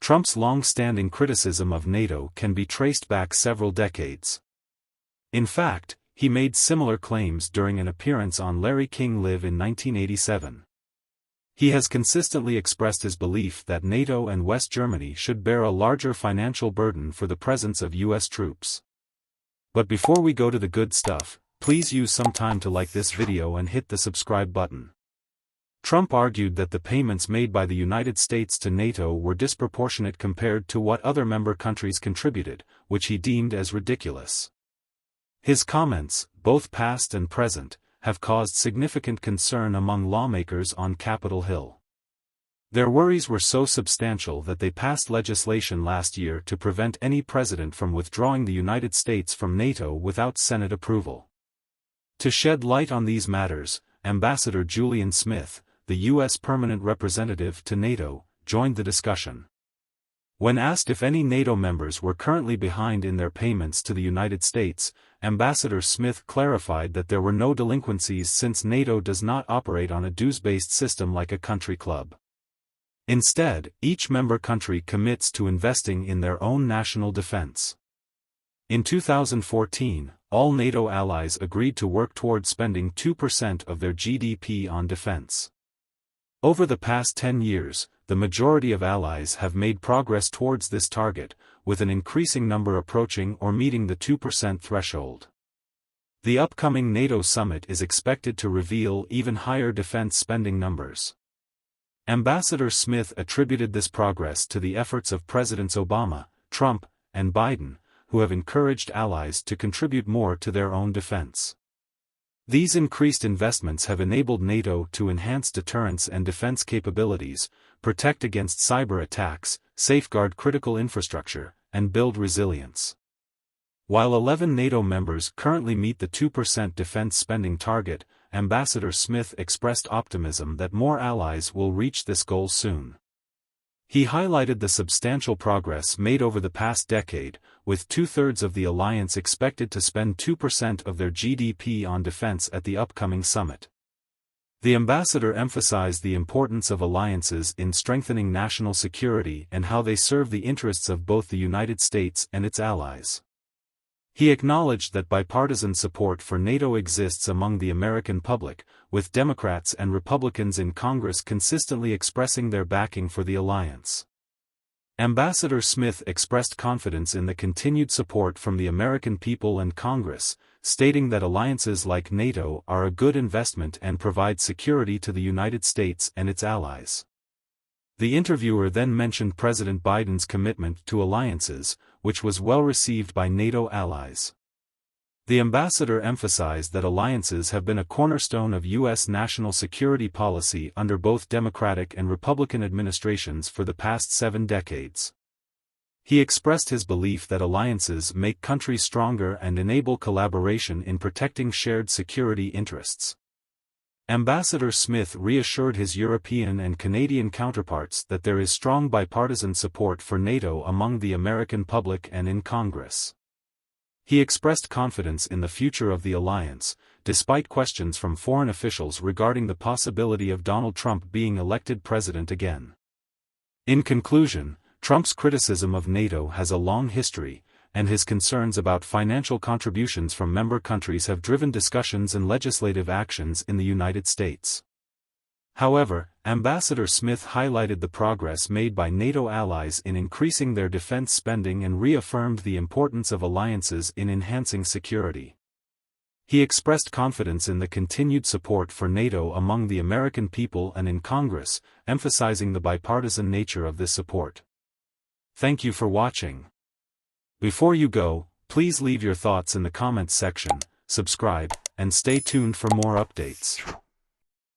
Trump's long-standing criticism of NATO can be traced back several decades. In fact, he made similar claims during an appearance on Larry King Live in 1987. He has consistently expressed his belief that NATO and West Germany should bear a larger financial burden for the presence of U.S. troops. But before we go to the good stuff, please use some time to like this video and hit the subscribe button. Trump argued that the payments made by the United States to NATO were disproportionate compared to what other member countries contributed, which he deemed as ridiculous. His comments, both past and present, have caused significant concern among lawmakers on Capitol Hill. Their worries were so substantial that they passed legislation last year to prevent any president from withdrawing the United States from NATO without Senate approval. To shed light on these matters, Ambassador Julian Smith, the U.S. permanent representative to NATO, joined the discussion. When asked if any NATO members were currently behind in their payments to the United States, Ambassador Smith clarified that there were no delinquencies since NATO does not operate on a dues-based system like a country club. Instead, each member country commits to investing in their own national defense. In 2014, all NATO allies agreed to work toward spending 2% of their GDP on defense. Over the past 10 years, the majority of allies have made progress towards this target, with an increasing number approaching or meeting the 2% threshold. The upcoming NATO summit is expected to reveal even higher defense spending numbers. Ambassador Smith attributed this progress to the efforts of Presidents Obama, Trump, and Biden, who have encouraged allies to contribute more to their own defense. These increased investments have enabled NATO to enhance deterrence and defense capabilities, protect against cyber attacks, safeguard critical infrastructure, and build resilience. While 11 NATO members currently meet the 2% defense spending target, Ambassador Smith expressed optimism that more allies will reach this goal soon. He highlighted the substantial progress made over the past decade, with 2/3 of the alliance expected to spend 2% of their GDP on defense at the upcoming summit. The ambassador emphasized the importance of alliances in strengthening national security and how they serve the interests of both the United States and its allies. He acknowledged that bipartisan support for NATO exists among the American public, with Democrats and Republicans in Congress consistently expressing their backing for the alliance. Ambassador Smith expressed confidence in the continued support from the American people and Congress, stating that alliances like NATO are a good investment and provide security to the United States and its allies. The interviewer then mentioned President Biden's commitment to alliances, which was well received by NATO allies. The ambassador emphasized that alliances have been a cornerstone of U.S. national security policy under both Democratic and Republican administrations for the past 7 decades. He expressed his belief that alliances make countries stronger and enable collaboration in protecting shared security interests. Ambassador Smith reassured his European and Canadian counterparts that there is strong bipartisan support for NATO among the American public and in Congress. He expressed confidence in the future of the alliance, despite questions from foreign officials regarding the possibility of Donald Trump being elected president again. In conclusion, Trump's criticism of NATO has a long history, and his concerns about financial contributions from member countries have driven discussions and legislative actions in the United States. However, Ambassador Smith highlighted the progress made by NATO allies in increasing their defense spending and reaffirmed the importance of alliances in enhancing security. He expressed confidence in the continued support for NATO among the American people and in Congress, emphasizing the bipartisan nature of this support. Thank you for watching. Before you go, please leave your thoughts in the comments section, subscribe, and stay tuned for more updates.